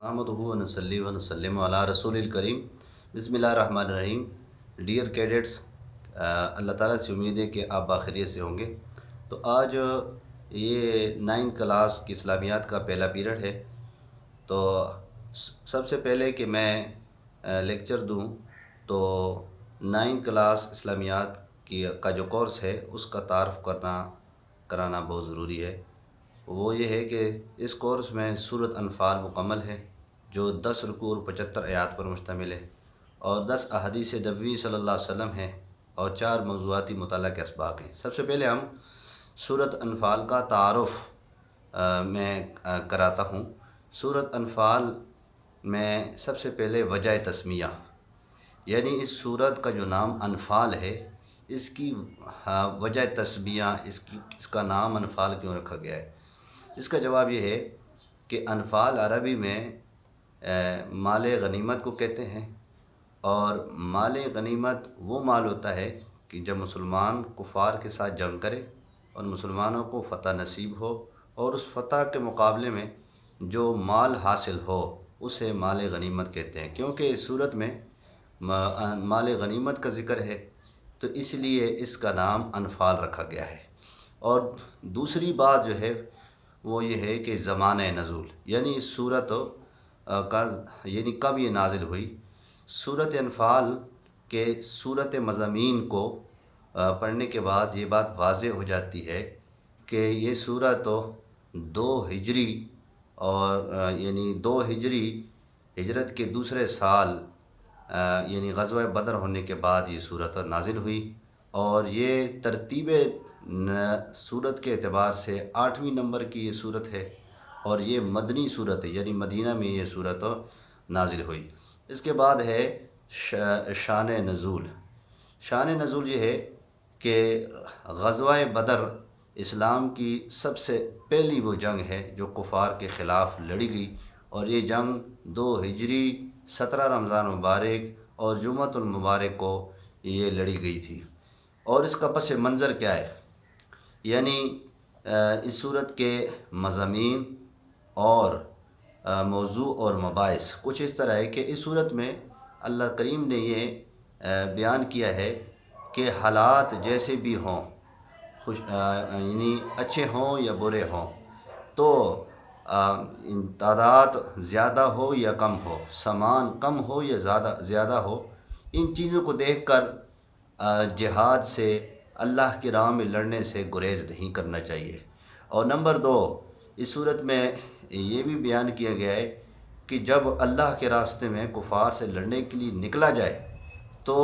نحمدہ و نصلی و نسلم علی رسول الکریم۔ بسم اللہ الرحمن الرحیم۔ ڈیئر کیڈٹس، اللہ تعالیٰ سے امید ہے کہ آپ باخیریت سے ہوں گے۔ تو آج یہ 9 کلاس کی اسلامیات کا پہلا پیریڈ ہے۔ تو سب سے پہلے کہ میں لیکچر دوں تو 9 کلاس اسلامیات کا جو کورس ہے اس کا تعارف کرانا بہت ضروری ہے۔ وہ یہ ہے کہ اس کورس میں سورۃ انفال مکمل ہے جو 10 رکوع اور 75 آیات پر مشتمل ہے، اور 10 احادیث نبوی صلی اللہ علیہ وسلم ہیں، اور 4 موضوعاتی مطالعہ کے اسباق ہیں۔ سب سے پہلے ہم سورۃ انفال کا تعارف میں کراتا ہوں۔ سورۃ انفال میں سب سے پہلے وجہ تسمیہ، یعنی اس سورت کا جو نام انفال ہے اس کی وجہ تسمیہ، اس کا نام انفال کیوں رکھا گیا ہے؟ اس کا جواب یہ ہے کہ انفال عربی میں مال غنیمت کو کہتے ہیں، اور مال غنیمت وہ مال ہوتا ہے کہ جب مسلمان کفار کے ساتھ جنگ کرے اور مسلمانوں کو فتح نصیب ہو، اور اس فتح کے مقابلے میں جو مال حاصل ہو اسے مال غنیمت کہتے ہیں۔ کیونکہ اس صورت میں مال غنیمت کا ذکر ہے تو اس لیے اس کا نام انفال رکھا گیا ہے۔ اور دوسری بات جو ہے وہ یہ ہے کہ زمانہ نزول، یعنی اس صورت یعنی کب یہ نازل ہوئی۔ سورۃ انفال کے سورت مضامین کو پڑھنے کے بعد یہ بات واضح ہو جاتی ہے کہ یہ سورت 2 ہجری اور یعنی 2 ہجری ہجرت کے دوسرے سال یعنی غزوہ بدر ہونے کے بعد یہ سورت نازل ہوئی، اور یہ ترتیب سورت کے اعتبار سے 8ویں نمبر کی یہ سورت ہے، اور یہ مدنی سورت ہے، یعنی مدینہ میں یہ سورت نازل ہوئی۔ اس کے بعد ہے شان نزول۔ شان نزول یہ ہے کہ غزوہ بدر اسلام کی سب سے پہلی وہ جنگ ہے جو کفار کے خلاف لڑی گئی، اور یہ جنگ 2 ہجری 17 رمضان مبارک اور جمعۃ المبارک کو یہ لڑی گئی تھی۔ اور اس کا پس منظر کیا ہے؟ یعنی اس صورت کے مضامین اور موضوع اور مباحث کچھ اس طرح ہے کہ اس صورت میں اللہ کریم نے یہ بیان کیا ہے کہ حالات جیسے بھی ہوں، یعنی اچھے ہوں یا برے ہوں، تو تعداد زیادہ ہو یا کم ہو، سامان کم ہو یا زیادہ ہو، ان چیزوں کو دیکھ کر جہاد سے، اللہ کی راہ میں لڑنے سے گریز نہیں کرنا چاہیے۔ اور نمبر 2، اس صورت میں یہ بھی بیان کیا گیا ہے کہ جب اللہ کے راستے میں کفار سے لڑنے کے لیے نکلا جائے تو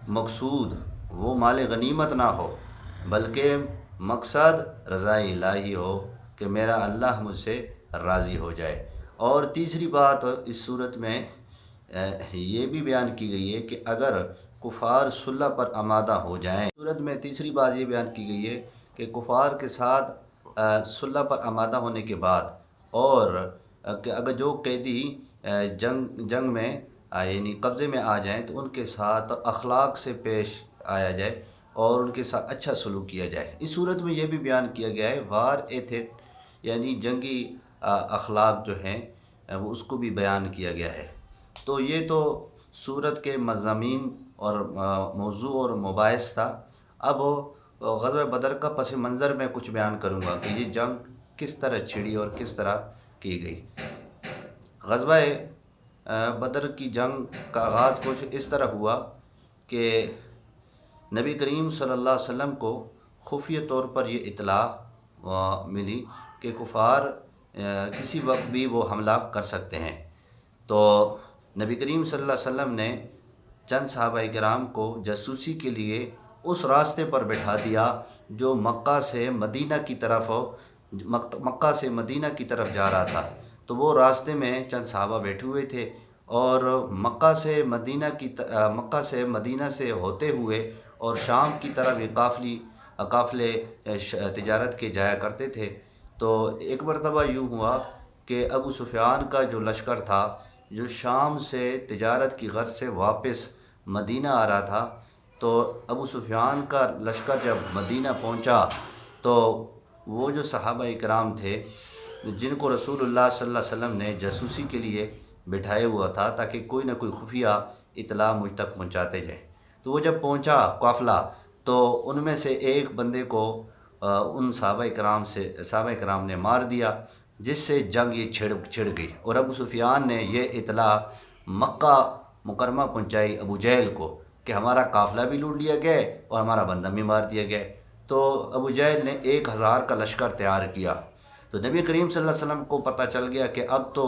مقصود وہ مال غنیمت نہ ہو، بلکہ مقصد رضا الہی ہو کہ میرا اللہ مجھ سے راضی ہو جائے۔ اور تیسری بات اس صورت میں یہ بھی بیان کی گئی ہے کہ اگر کفار صلح پر آمادہ ہو جائیں، صورت میں تیسری بات یہ بیان کی گئی ہے کہ کفار کے ساتھ صلح پر آمادہ ہونے کے بعد، اور کہ اگر جو قیدی جنگ میں یعنی قبضے میں آ جائیں تو ان کے ساتھ اخلاق سے پیش آیا جائے اور ان کے ساتھ اچھا سلوک کیا جائے۔ اس صورت میں یہ بھی بیان کیا گیا ہے وار ایتھٹ، یعنی جنگی اخلاق جو ہیں وہ اس کو بھی بیان کیا گیا ہے۔ تو یہ تو سورت کے مضامین اور موضوع اور مباحث تھا۔ اب غزوہ بدر کا پس منظر میں کچھ بیان کروں گا کہ یہ جنگ کس طرح چھڑی اور کس طرح کی گئی۔ غزوہ بدر کی جنگ کا آغاز کچھ اس طرح ہوا کہ نبی کریم صلی اللہ علیہ وسلم کو خفیہ طور پر یہ اطلاع ملی کہ کفار کسی وقت بھی وہ حملہ کر سکتے ہیں۔ تو نبی کریم صلی اللہ علیہ وسلم نے چند صحابہ کرام کو جاسوسی کے لیے اس راستے پر بٹھا دیا جو مکہ سے مدینہ کی طرف جا رہا تھا۔ تو وہ راستے میں چند صحابہ بیٹھے ہوئے تھے، اور مکہ سے مدینہ سے ہوتے ہوئے اور شام کی طرف یہ قافلے تجارت کے جایا کرتے تھے۔ تو ایک مرتبہ یوں ہوا کہ ابو سفیان کا جو لشکر تھا، جو شام سے تجارت کی غرض سے واپس مدینہ آ رہا تھا، تو ابو سفیان کا لشکر جب مدینہ پہنچا تو وہ جو صحابہ کرام تھے جن کو رسول اللہ صلی اللہ علیہ وسلم نے جاسوسی کے لیے بٹھائے ہوا تھا تاکہ کوئی نہ کوئی خفیہ اطلاع مجھ تک پہنچاتے جائیں۔ تو وہ جب پہنچا قافلہ تو ان میں سے ایک بندے کو ان صحابہ کرام نے مار دیا، جس سے جنگ یہ چھڑ گئی، اور ابو سفیان نے یہ اطلاع مکہ مکرمہ پہنچائی ابو جہل کو کہ ہمارا قافلہ بھی لوٹ لیا گیا اور ہمارا بندہ بھی مار دیا گیا۔ تو ابو جہل نے 1000 کا لشکر تیار کیا۔ تو نبی کریم صلی اللہ علیہ وسلم کو پتہ چل گیا کہ اب تو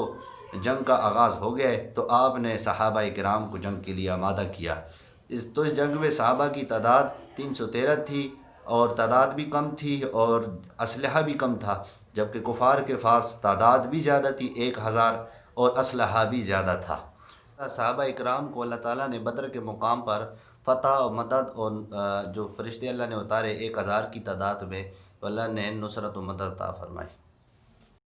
جنگ کا آغاز ہو گیا ہے، تو آپ نے صحابہ کرام کو جنگ کے لیے آمادہ کیا۔ اس جنگ میں صحابہ کی تعداد 313 تھی، اور تعداد بھی کم تھی اور اسلحہ بھی کم تھا، جبکہ کفار کے پاس تعداد بھی زیادہ تھی 1000 اور اسلحہ بھی زیادہ تھا۔ صحابہ اکرام کو اللہ تعالیٰ نے بدر کے مقام پر فتح و مدد اور جو فرشتے اللہ نے اتارے 1000 کی تعداد میں، اللہ نے نصرت و مدد عطا فرمائی۔